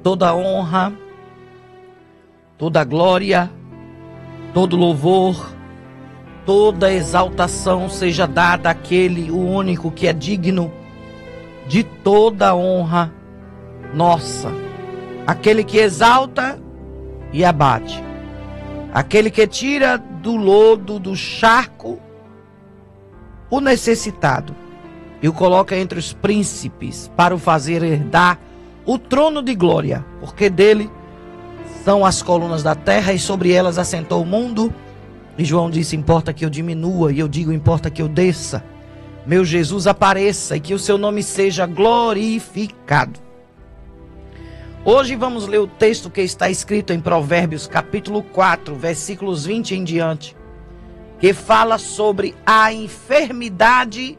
toda honra, toda glória, todo louvor, toda exaltação seja dada àquele, o único que é digno de toda honra nossa. Aquele que exalta e abate. Aquele que tira do lodo, do charco, o necessitado e o coloca entre os príncipes para o fazer herdar o trono de glória, porque dele são as colunas da terra e sobre elas assentou o mundo. E João disse: importa que eu diminua, e eu digo: importa que eu desça. Meu Jesus apareça e que o seu nome seja glorificado. Hoje vamos ler o texto que está escrito em Provérbios capítulo 4, versículos 20 em diante, que fala sobre a enfermidade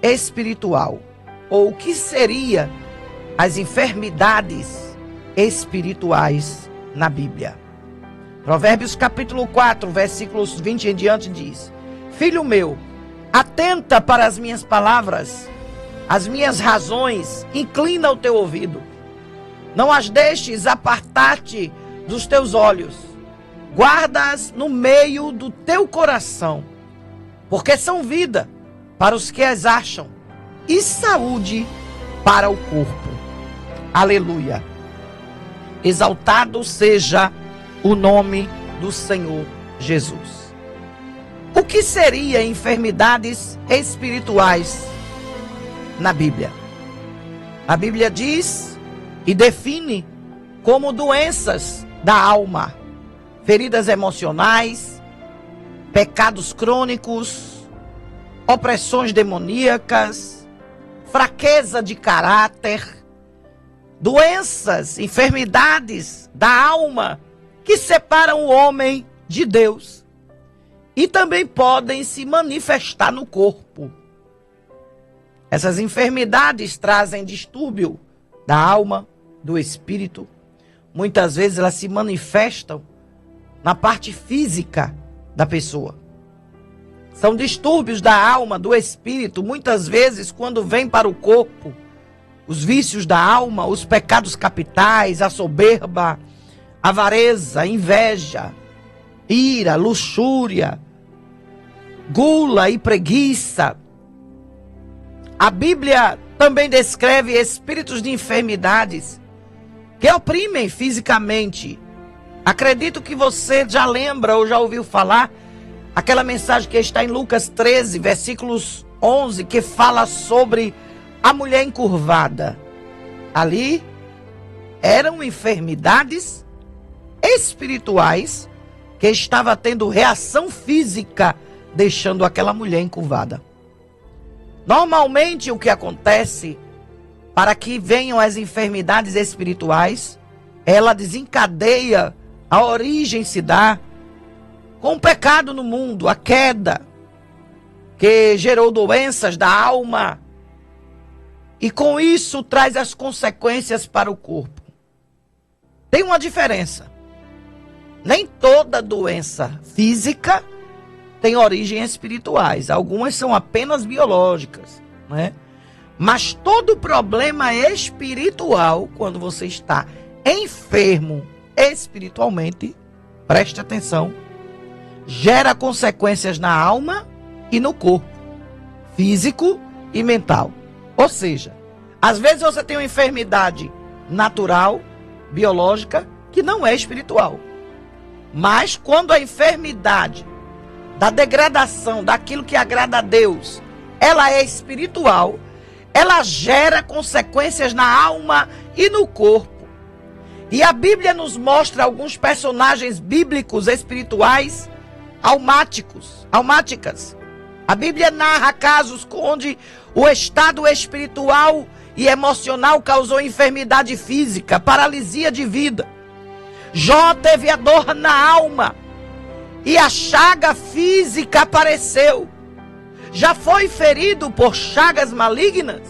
espiritual, ou o que seria as enfermidades espirituais na Bíblia. Provérbios capítulo 4, versículos 20 em diante diz: Filho meu, atenta para as minhas palavras, as minhas razões, inclina o teu ouvido. Não as deixes apartar-te dos teus olhos, guarda-as no meio do teu coração, porque são vida para os que as acham e saúde para o corpo. Aleluia! Exaltado seja o nome do Senhor Jesus. O que seria enfermidades espirituais na Bíblia? A Bíblia diz e define como doenças da alma, feridas emocionais, pecados crônicos, opressões demoníacas, fraqueza de caráter, doenças, enfermidades da alma que separam o homem de Deus e também podem se manifestar no corpo. Essas enfermidades trazem distúrbio da alma, do espírito. Muitas vezes elas se manifestam na parte física da pessoa. São distúrbios da alma, do espírito, muitas vezes quando vem para o corpo. Os vícios da alma, os pecados capitais, a soberba, a avareza, a inveja, ira, luxúria, gula e preguiça. A Bíblia também descreve espíritos de enfermidades que oprimem fisicamente. Acredito que você já lembra ou já ouviu falar aquela mensagem que está em Lucas 13, versículos 11, que fala sobre a mulher encurvada. Ali eram enfermidades espirituais que estava tendo reação física, deixando aquela mulher encurvada. Normalmente o que acontece para que venham as enfermidades espirituais, ela desencadeia, a origem se dá com o pecado no mundo, a queda, que gerou doenças da alma, e com isso traz as consequências para o corpo. Tem uma diferença. Nem toda doença física tem origem espirituais. Algumas são apenas biológicas, né? Mas todo problema espiritual, quando você está enfermo espiritualmente, preste atenção, gera consequências na alma e no corpo, físico e mental. Ou seja, às vezes você tem uma enfermidade natural, biológica, que não é espiritual. Mas quando a enfermidade da degradação daquilo que agrada a Deus, ela é espiritual, ela gera consequências na alma e no corpo. E a Bíblia nos mostra alguns personagens bíblicos espirituais almáticas. A Bíblia narra casos onde o estado espiritual e emocional causou enfermidade física, paralisia de vida. Jó teve a dor na alma e a chaga física apareceu. Já foi ferido por chagas malignas?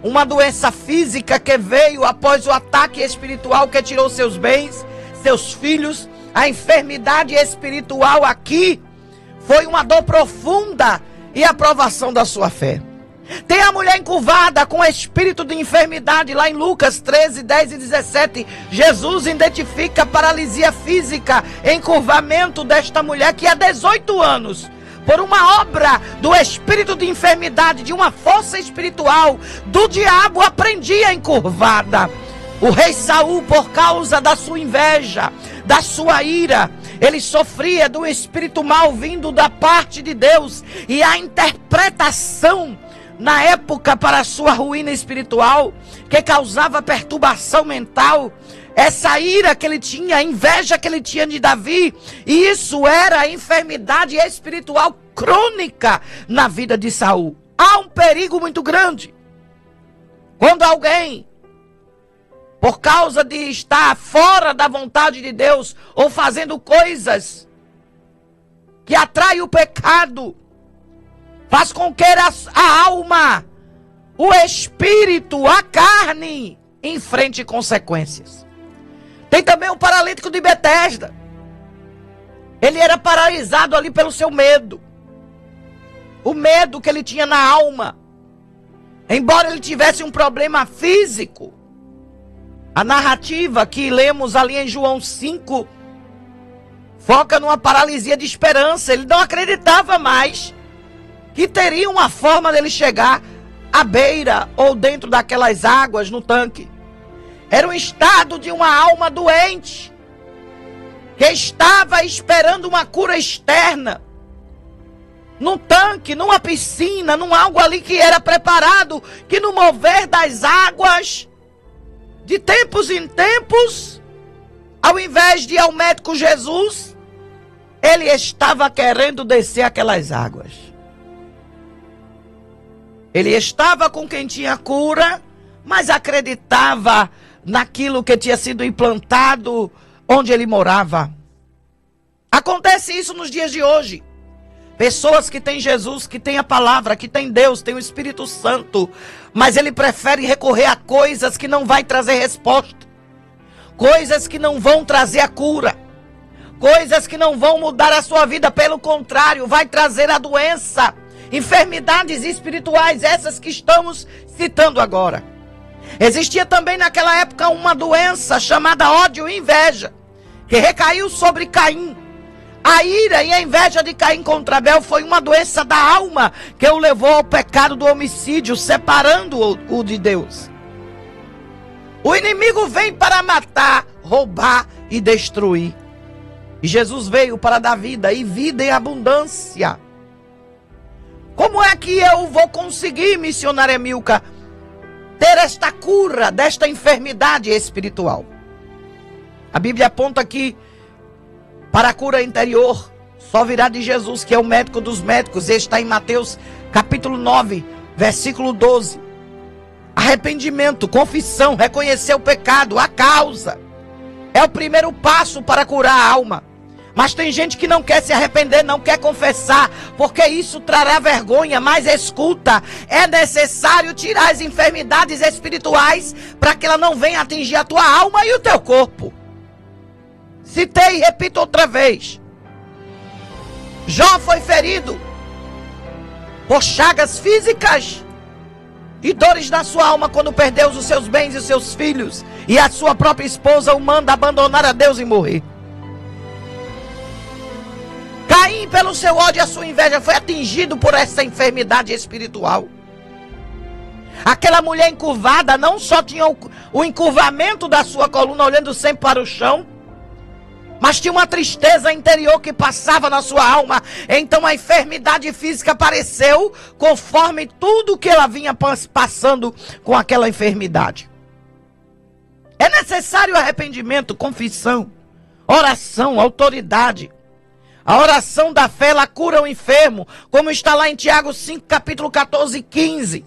Uma doença física que veio após o ataque espiritual que tirou seus bens, seus filhos. A enfermidade espiritual aqui foi uma dor profunda e a provação da sua fé. Tem a mulher encurvada com espírito de enfermidade, lá em Lucas 13, 10 e 17. Jesus identifica a paralisia física, encurvamento desta mulher que há 18 anos, por uma obra do espírito de enfermidade, de uma força espiritual do diabo, aprendia encurvada. O rei Saul, por causa da sua inveja, da sua ira, ele sofria de um espírito mal vindo da parte de Deus, e a interpretação na época para a sua ruína espiritual, que causava perturbação mental, essa ira que ele tinha, a inveja que ele tinha de Davi, e isso era a enfermidade espiritual crônica na vida de Saul. Há um perigo muito grande quando alguém, por causa de estar fora da vontade de Deus, ou fazendo coisas que atraem o pecado, faz com que a alma, o espírito, a carne enfrente consequências. Tem também o paralítico de Betesda. Ele era paralisado ali pelo seu medo. O medo que ele tinha na alma. Embora ele tivesse um problema físico, a narrativa que lemos ali em João 5 foca numa paralisia de esperança. Ele não acreditava mais que teria uma forma dele chegar à beira ou dentro daquelas águas no tanque. Era um estado de uma alma doente, que estava esperando uma cura externa, num tanque, numa piscina, num algo ali que era preparado, que no mover das águas, de tempos em tempos, ao invés de ir ao médico Jesus, ele estava querendo descer aquelas águas. Ele estava com quem tinha cura, mas acreditava naquilo que tinha sido implantado onde ele morava. Acontece isso nos dias de hoje. Pessoas que têm Jesus, que têm a palavra, que têm Deus, têm o Espírito Santo, mas ele prefere recorrer a coisas que não vai trazer resposta, coisas que não vão trazer a cura, coisas que não vão mudar a sua vida, pelo contrário, vai trazer a doença, enfermidades espirituais, essas que estamos citando agora. Existia também naquela época uma doença chamada ódio e inveja, que recaiu sobre Caim. A ira e a inveja de Caim contra Abel foi uma doença da alma que o levou ao pecado do homicídio, separando-o de Deus. O inimigo vem para matar, roubar e destruir. E Jesus veio para dar vida, e vida em abundância. Como é que eu vou conseguir, missionária Milka, ter esta cura desta enfermidade espiritual? A Bíblia aponta aqui para a cura interior, só virá de Jesus, que é o médico dos médicos. Este está em Mateus capítulo 9, versículo 12. Arrependimento, confissão, reconhecer o pecado, a causa, é o primeiro passo para curar a alma. Mas tem gente que não quer se arrepender, não quer confessar, porque isso trará vergonha. Mas escuta, é necessário tirar as enfermidades espirituais para que ela não venha atingir a tua alma e o teu corpo. Citei e repito outra vez. Jó foi ferido por chagas físicas e dores na sua alma quando perdeu os seus bens e os seus filhos, e a sua própria esposa o manda abandonar a Deus e morrer. Caim, pelo seu ódio e a sua inveja, foi atingido por essa enfermidade espiritual. Aquela mulher encurvada não só tinha o encurvamento da sua coluna, olhando sempre para o chão, mas tinha uma tristeza interior que passava na sua alma. Então a enfermidade física apareceu conforme tudo que ela vinha passando com aquela enfermidade. É necessário arrependimento, confissão, oração, autoridade. A oração da fé, ela cura o enfermo, como está lá em Tiago 5, capítulo 14 e 15.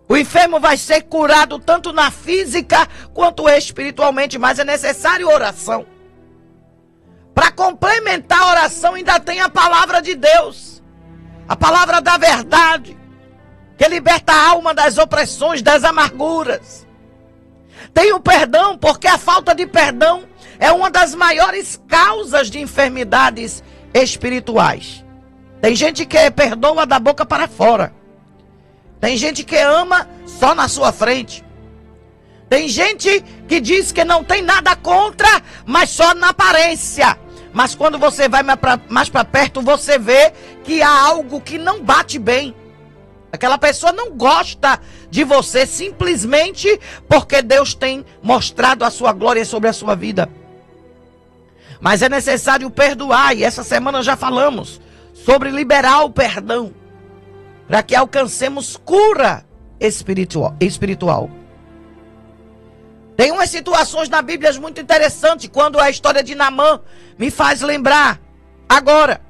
O enfermo vai ser curado tanto na física quanto espiritualmente, mas é necessário oração. Para complementar a oração, ainda tem a palavra de Deus, a palavra da verdade, que liberta a alma das opressões, das amarguras. Tem o perdão, porque a falta de perdão é uma das maiores causas de enfermidades espirituais. Tem gente que perdoa da boca para fora. Tem gente que ama só na sua frente. Tem gente que diz que não tem nada contra, mas só na aparência. Mas quando você vai mais para perto, você vê que há algo que não bate bem. Aquela pessoa não gosta de você simplesmente porque Deus tem mostrado a sua glória sobre a sua vida. Mas é necessário perdoar, e essa semana já falamos sobre liberar o perdão, para que alcancemos cura espiritual. Tem umas situações na Bíblia muito interessantes, quando a história de Naamã me faz lembrar. Agora,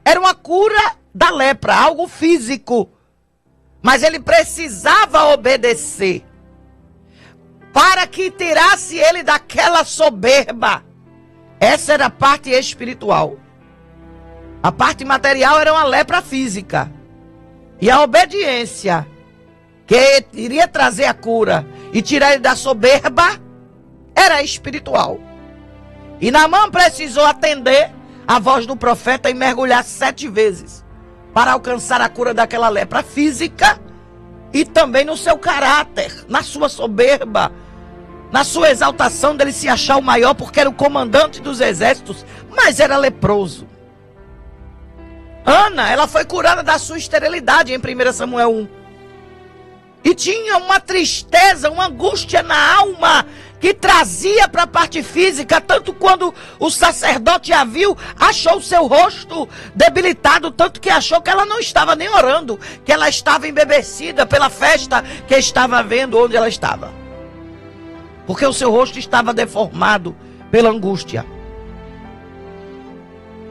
era uma cura da lepra, algo físico, mas ele precisava obedecer, para que tirasse ele daquela soberba. Essa era a parte espiritual. A parte material era uma lepra física. E a obediência, que iria trazer a cura e tirar ele da soberba, era espiritual. E Naamã precisou atender a voz do profeta e mergulhar 7 vezes para alcançar a cura daquela lepra física e também no seu caráter, na sua soberba, na sua exaltação dele se achar o maior porque era o comandante dos exércitos, mas era leproso. Ana, ela foi curada da sua esterilidade em 1 Samuel 1. E tinha uma tristeza, uma angústia na alma que trazia para a parte física, tanto quando o sacerdote a viu, achou o seu rosto debilitado, tanto que achou que ela não estava nem orando, que ela estava embebecida pela festa que estava havendo onde ela estava. Porque o seu rosto estava deformado pela angústia.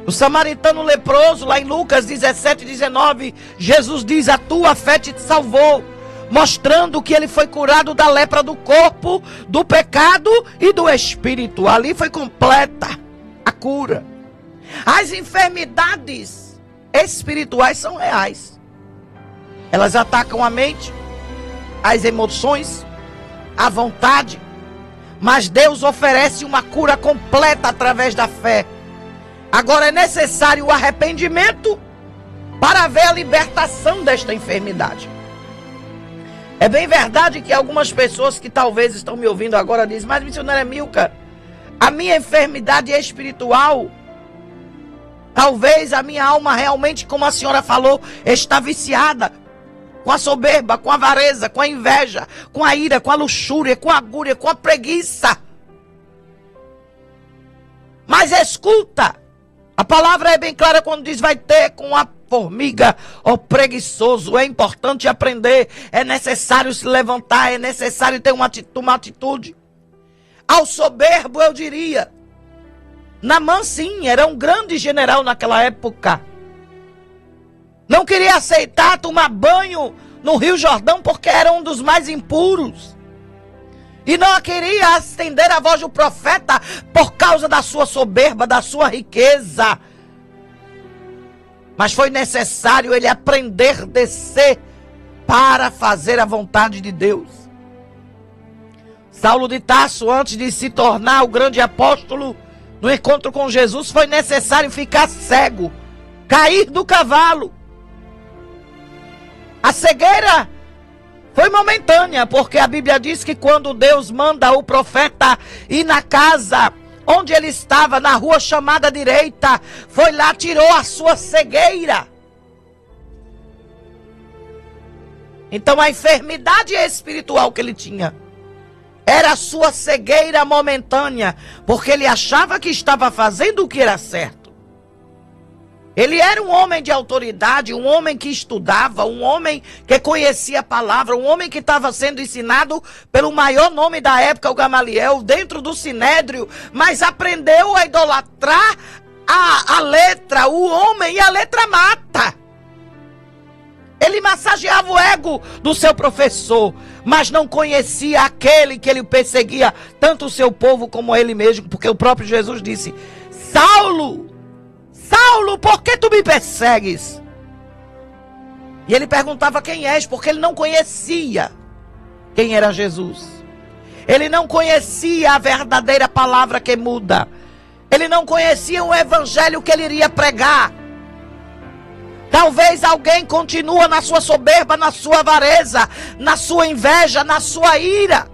O samaritano leproso, lá em Lucas 17:19, Jesus diz: a tua fé te salvou, mostrando que ele foi curado da lepra do corpo, do pecado e do espírito. Ali foi completa a cura. As enfermidades espirituais são reais. Elas atacam a mente, as emoções, a vontade. Mas Deus oferece uma cura completa através da fé. Agora é necessário o arrependimento para ver a libertação desta enfermidade. É bem verdade que algumas pessoas que talvez estão me ouvindo agora dizem: mas missionária Milka, a minha enfermidade é espiritual. Talvez a minha alma realmente, como a senhora falou, está viciada com a soberba, com a avareza, com a inveja, com a ira, com a luxúria, com a agúria, com a preguiça. Mas escuta, a palavra é bem clara quando diz: vai ter com a formiga, ó preguiçoso. É importante aprender, é necessário se levantar, é necessário ter uma atitude. Ao soberbo eu diria, Naamã sim, era um grande general naquela época. Não queria aceitar tomar banho no Rio Jordão porque era um dos mais impuros. E não queria atender a voz do profeta por causa da sua soberba, da sua riqueza. Mas foi necessário ele aprender a descer para fazer a vontade de Deus. Saulo de Tarso, antes de se tornar o grande apóstolo, no encontro com Jesus, foi necessário ficar cego, cair do cavalo. A cegueira foi momentânea, porque a Bíblia diz que quando Deus manda o profeta ir na casa onde ele estava, na rua chamada direita, foi lá, tirou a sua cegueira. Então a enfermidade espiritual que ele tinha era a sua cegueira momentânea, porque ele achava que estava fazendo o que era certo. Ele era um homem de autoridade, um homem que estudava, um homem que conhecia a palavra, um homem que estava sendo ensinado pelo maior nome da época, o Gamaliel, dentro do Sinédrio, mas aprendeu a idolatrar a letra, o homem, e a letra mata. Ele massageava o ego do seu professor, mas não conhecia aquele que ele perseguia, tanto o seu povo como ele mesmo, porque o próprio Jesus disse: Saulo, Saulo, por que tu me persegues? E ele perguntava: quem és? Porque ele não conhecia quem era Jesus. Ele não conhecia a verdadeira palavra que muda. Ele não conhecia o evangelho que ele iria pregar. Talvez alguém continua na sua soberba, na sua avareza, na sua inveja, na sua ira.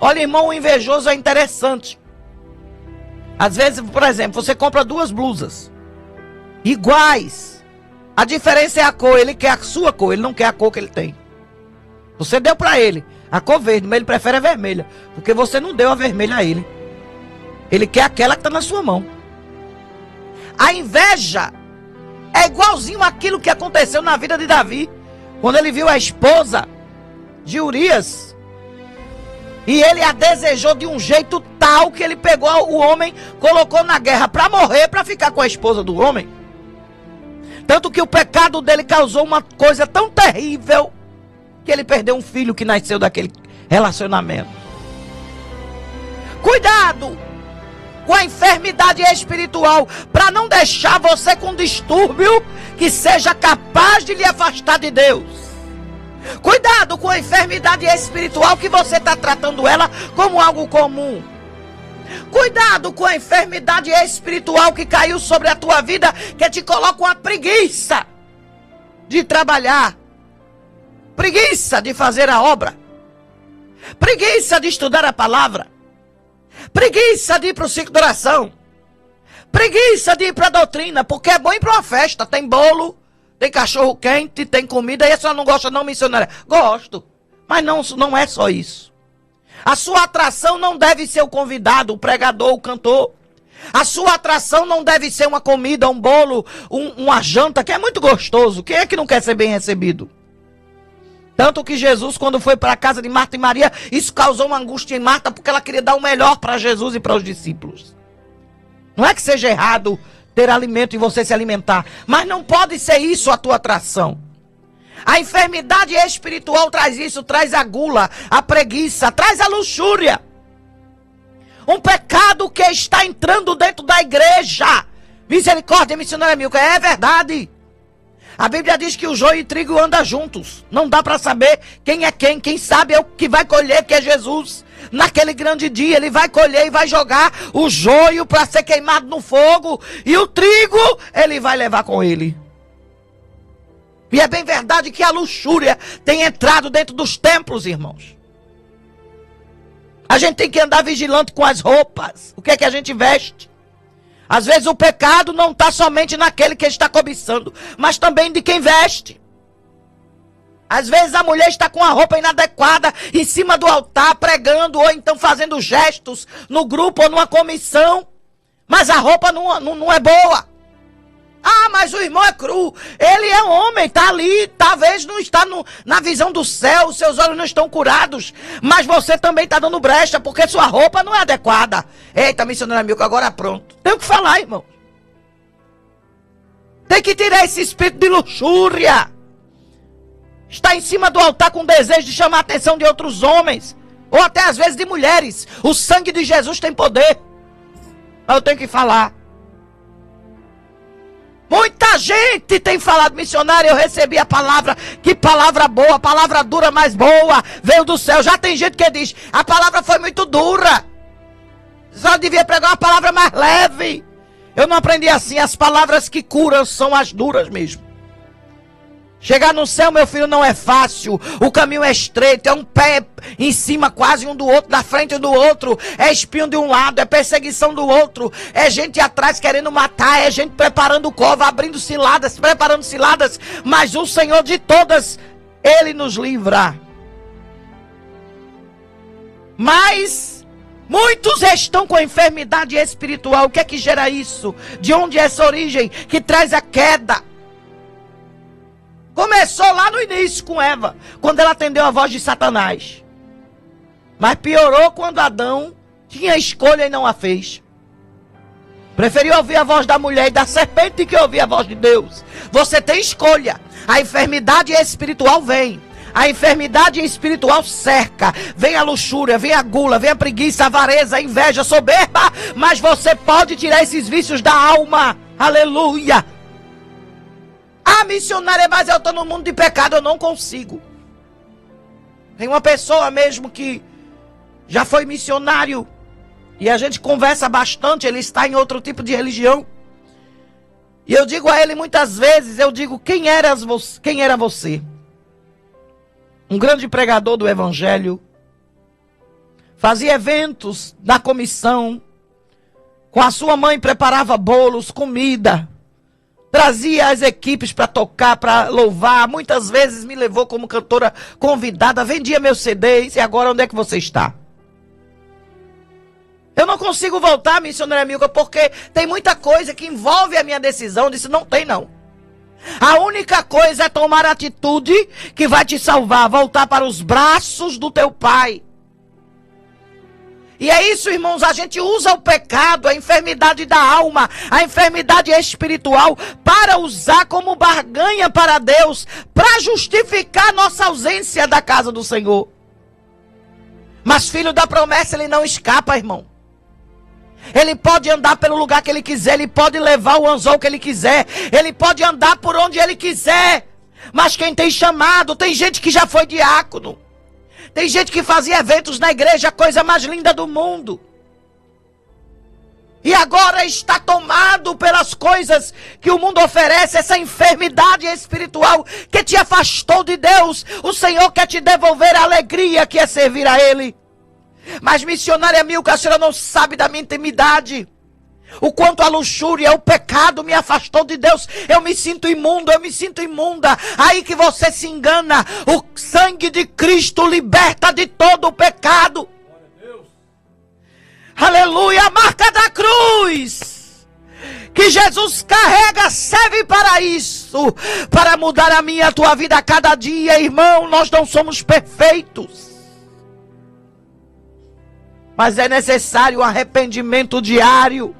Olha, irmão, o invejoso é interessante. Às vezes, por exemplo, você compra 2 blusas iguais. A diferença é a cor. Ele quer a sua cor, ele não quer a cor que ele tem. Você deu para ele a cor verde, mas ele prefere a vermelha, porque você não deu a vermelha a ele. Ele quer aquela que está na sua mão. A inveja é igualzinho àquilo que aconteceu na vida de Davi, quando ele viu a esposa de Urias, e ele a desejou de um jeito tal que ele pegou o homem, colocou na guerra para morrer, para ficar com a esposa do homem. Tanto que o pecado dele causou uma coisa tão terrível, que ele perdeu um filho que nasceu daquele relacionamento. Cuidado com a enfermidade espiritual, para não deixar você com distúrbio que seja capaz de lhe afastar de Deus. Cuidado com a enfermidade espiritual que você está tratando ela como algo comum. Cuidado com a enfermidade espiritual que caiu sobre a tua vida, que te coloca uma preguiça de trabalhar, preguiça de fazer a obra, preguiça de estudar a palavra, preguiça de ir para o ciclo de oração, preguiça de ir para a doutrina, porque é bom ir para uma festa, tem bolo, tem cachorro quente, tem comida. E a senhora não gosta não, missionária? Gosto, mas não é só isso. A sua atração não deve ser o convidado, o pregador, o cantor. A sua atração não deve ser uma comida, um bolo, uma janta, que é muito gostoso. Quem é que não quer ser bem recebido? Tanto que Jesus, quando foi para a casa de Marta e Maria, isso causou uma angústia em Marta, porque ela queria dar o melhor para Jesus e para os discípulos. Não é que seja errado ter alimento e você se alimentar, mas não pode ser isso a tua atração. A enfermidade espiritual traz isso, traz a gula, a preguiça, traz a luxúria. Um pecado que está entrando dentro da igreja. Misericórdia, missionária Milka, é verdade. A Bíblia diz que o joio e o trigo andam juntos. Não dá para saber quem é quem. Quem sabe é o que vai colher, que é Jesus. Naquele grande dia, ele vai colher e vai jogar o joio para ser queimado no fogo. E o trigo, ele vai levar com ele. E é bem verdade que a luxúria tem entrado dentro dos templos, irmãos. A gente tem que andar vigilante com as roupas. O que é que a gente veste? Às vezes o pecado não está somente naquele que está cobiçando, mas também de quem veste. Às vezes a mulher está com a roupa inadequada em cima do altar, pregando, ou então fazendo gestos no grupo ou numa comissão, mas a roupa não é boa. Ah, mas o irmão é cru. Ele é homem, está ali, talvez não está na visão do céu, os seus olhos não estão curados, mas você também está dando brecha, porque sua roupa não é adequada. Eita, missionária Milka, agora pronto. Tem o que falar, irmão. Tem que tirar esse espírito de luxúria. Está em cima do altar com desejo de chamar a atenção de outros homens, ou até às vezes de mulheres. O sangue de Jesus tem poder. Mas eu tenho que falar. Muita gente tem falado, missionário, eu recebi a palavra, que palavra boa, palavra dura, mas boa, veio do céu. Já tem gente que diz, a palavra foi muito dura, só devia pregar uma palavra mais leve. Eu não aprendi assim, as palavras que curam são as duras mesmo. Chegar no céu, meu filho, não é fácil. O caminho é estreito, é um pé em cima quase um do outro, na frente do outro. É espinho de um lado, é perseguição do outro. É gente atrás querendo matar, é gente preparando cova, abrindo ciladas, preparando ciladas. Mas o Senhor de todas, Ele nos livra. Mas muitos estão com enfermidade espiritual. O que é que gera isso? De onde é essa origem que traz a queda? Começou lá no início com Eva, quando ela atendeu a voz de Satanás. Mas piorou quando Adão tinha escolha e não a fez. Preferiu ouvir a voz da mulher e da serpente que ouvir a voz de Deus. Você tem escolha. A enfermidade espiritual vem. A enfermidade espiritual cerca. Vem a luxúria, vem a gula, vem a preguiça, a avareza, a inveja, a soberba. Mas você pode tirar esses vícios da alma. Aleluia. Ah, missionária, mas eu estou no mundo de pecado, eu não consigo. Tem uma pessoa mesmo que já foi missionário, e a gente conversa bastante, ele está em outro tipo de religião. E eu digo a ele muitas vezes, eu digo, quem era você? Um grande pregador do evangelho, fazia eventos na comissão, com a sua mãe preparava bolos, comida, trazia as equipes para tocar, para louvar, muitas vezes me levou como cantora convidada, vendia meus CDs, e agora onde é que você está? Eu não consigo voltar, missionária Milka, porque tem muita coisa que envolve a minha decisão. Eu disse, não tem não. A única coisa é tomar a atitude que vai te salvar, voltar para os braços do teu pai. E é isso, irmãos, a gente usa o pecado, a enfermidade da alma, a enfermidade espiritual, para usar como barganha para Deus, para justificar nossa ausência da casa do Senhor. Mas filho da promessa, ele não escapa, irmão. Ele pode andar pelo lugar que ele quiser, ele pode levar o anzol que ele quiser, ele pode andar por onde ele quiser. Mas quem tem chamado, tem gente que já foi diácono, tem gente que fazia eventos na igreja, a coisa mais linda do mundo, e agora está tomado pelas coisas que o mundo oferece, essa enfermidade espiritual que te afastou de Deus. O Senhor quer te devolver a alegria que é servir a Ele. Mas missionária Milka, a senhora não sabe da minha intimidade, o quanto a luxúria, o pecado me afastou de Deus. Eu me sinto imundo, eu me sinto imunda. Aí que você se engana. O sangue de Cristo liberta de todo o pecado. Aleluia, a marca da cruz que Jesus carrega serve para isso, para mudar a minha e a tua vida a cada dia. Irmão, nós não somos perfeitos, mas é necessário um arrependimento diário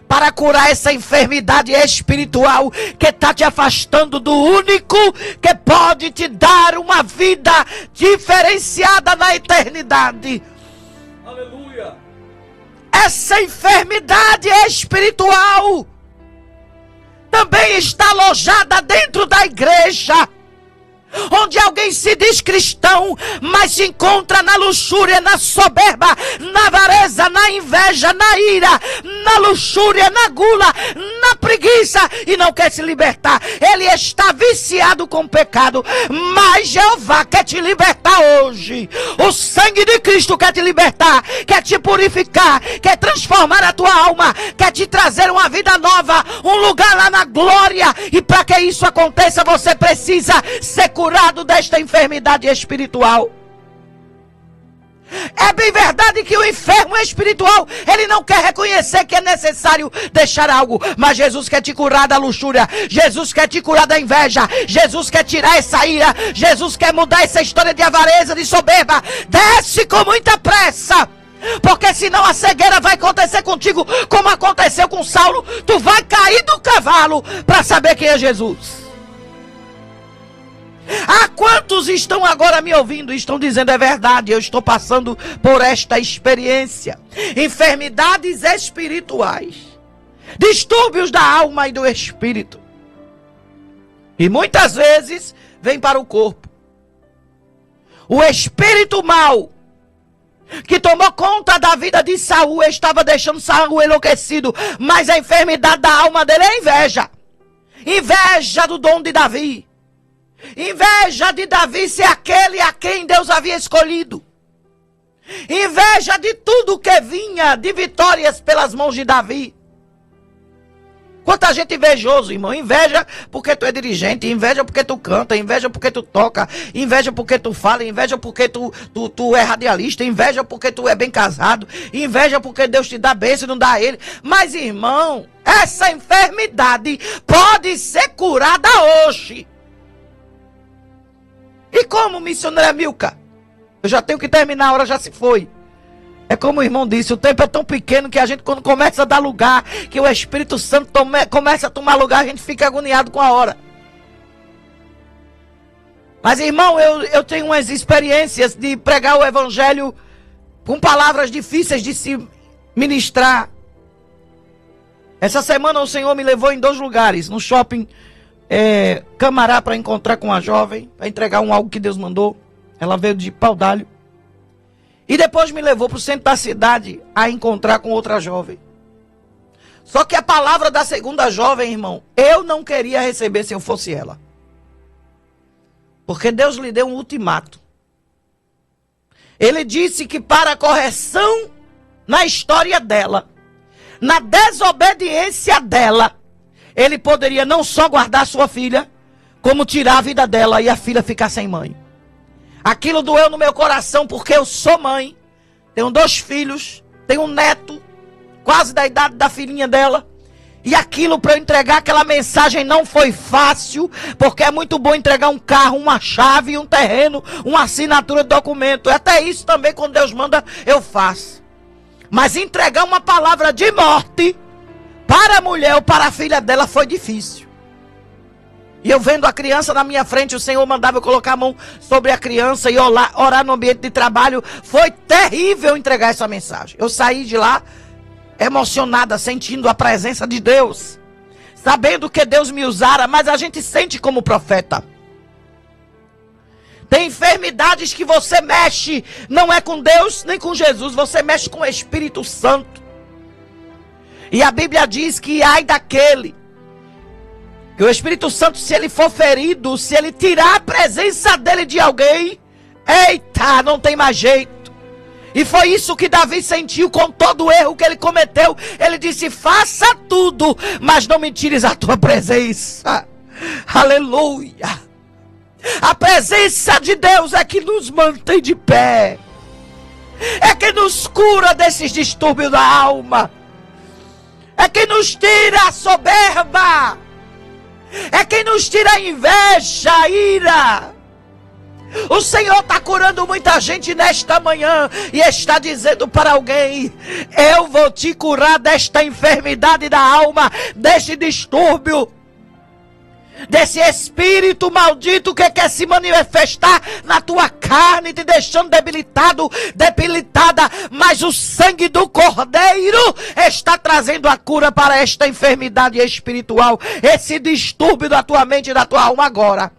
para curar essa enfermidade espiritual que está te afastando do único que pode te dar uma vida diferenciada na eternidade. Aleluia! Essa enfermidade espiritual também está alojada dentro da igreja, onde alguém se diz cristão, mas se encontra na luxúria, na soberba, na avareza, na inveja, na ira, na luxúria, na gula, na preguiça, e não quer se libertar. Ele está viciado com o pecado, mas Jeová quer te libertar hoje. O sangue de Cristo quer te libertar, quer te purificar, quer transformar a tua alma, quer te trazer uma vida nova, um lugar lá na glória. E para que isso aconteça, você precisa ser curado desta enfermidade espiritual. É bem verdade que o enfermo espiritual, ele não quer reconhecer que é necessário deixar algo, mas Jesus quer te curar da luxúria, Jesus quer te curar da inveja, Jesus quer tirar essa ira, Jesus quer mudar essa história de avareza, de soberba. Desce com muita pressa, porque senão a cegueira vai acontecer contigo, como aconteceu com Saulo. Tu vai cair do cavalo para saber quem é Jesus. Há quantos estão agora me ouvindo e estão dizendo, é verdade, eu estou passando por esta experiência. Enfermidades espirituais, distúrbios da alma e do espírito. E muitas vezes vem para o corpo. O espírito mau que tomou conta da vida de Saul estava deixando Saul enlouquecido, mas a enfermidade da alma dele é inveja. Inveja do dom de Davi. Inveja de Davi ser aquele a quem Deus havia escolhido. Inveja de tudo que vinha de vitórias pelas mãos de Davi. Quanta gente invejoso, irmão. Inveja porque tu é dirigente, inveja porque tu canta, inveja porque tu toca, inveja porque tu fala, inveja porque tu é radialista, inveja porque tu é bem casado, inveja porque Deus te dá bênção e não dá a ele. Mas, irmão, essa enfermidade pode ser curada hoje. E como, missionária Milka? Eu já tenho que terminar, a hora já se foi. É como o irmão disse, o tempo é tão pequeno que a gente, quando começa a dar lugar, que o Espírito Santo começa a tomar lugar, a gente fica agoniado com a hora. Mas, irmão, eu tenho umas experiências de pregar o evangelho com palavras difíceis de se ministrar. Essa semana o Senhor me levou em 2 lugares, no shopping Camará, para encontrar com a jovem, para entregar algo que Deus mandou. Ela veio de Pau d'Alho. E depois me levou para o centro da cidade a encontrar com outra jovem. Só que a palavra da segunda jovem, irmão, eu não queria receber se eu fosse ela. Porque Deus lhe deu um ultimato. Ele disse que para a correção na história dela, na desobediência dela, ele poderia não só guardar sua filha, como tirar a vida dela e a filha ficar sem mãe. Aquilo doeu no meu coração porque eu sou mãe, tenho 2 filhos, tenho um neto, quase da idade da filhinha dela. E aquilo para eu entregar aquela mensagem não foi fácil, porque é muito bom entregar um carro, uma chave, um terreno, uma assinatura de documento. Até isso também, quando Deus manda, eu faço. Mas entregar uma palavra de morte para a mulher ou para a filha dela foi difícil. E eu vendo a criança na minha frente, o Senhor mandava eu colocar a mão sobre a criança e orar no ambiente de trabalho. Foi terrível entregar essa mensagem. Eu saí de lá emocionada, sentindo a presença de Deus, sabendo que Deus me usara, mas a gente sente como profeta. Tem enfermidades que você mexe, não é com Deus nem com Jesus, você mexe com o Espírito Santo. E a Bíblia diz que ai daquele que o Espírito Santo, se ele for ferido, se ele tirar a presença dele de alguém, eita, não tem mais jeito. E foi isso que Davi sentiu com todo o erro que ele cometeu. Ele disse: faça tudo, mas não me tires a tua presença. Aleluia. A presença de Deus é que nos mantém de pé, é que nos cura desses distúrbios da alma, é que nos tira a soberba, é que nos tira a inveja, a ira. O Senhor está curando muita gente nesta manhã e está dizendo para alguém: eu vou te curar desta enfermidade da alma, deste distúrbio, desse espírito maldito que quer se manifestar na tua carne, te deixando debilitado, debilitada. Mas o sangue do Cordeiro está trazendo a cura para esta enfermidade espiritual, esse distúrbio da tua mente e da tua alma agora.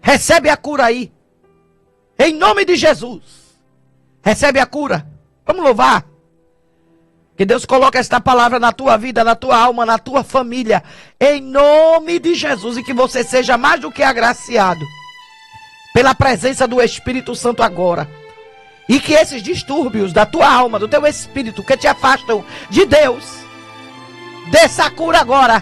Recebe a cura aí. Em nome de Jesus, recebe a cura. Vamos louvar. Que Deus coloque esta palavra na tua vida, na tua alma, na tua família. Em nome de Jesus. E que você seja mais do que agraciado pela presença do Espírito Santo agora. E que esses distúrbios da tua alma, do teu espírito, que te afastam de Deus, dê essa cura agora.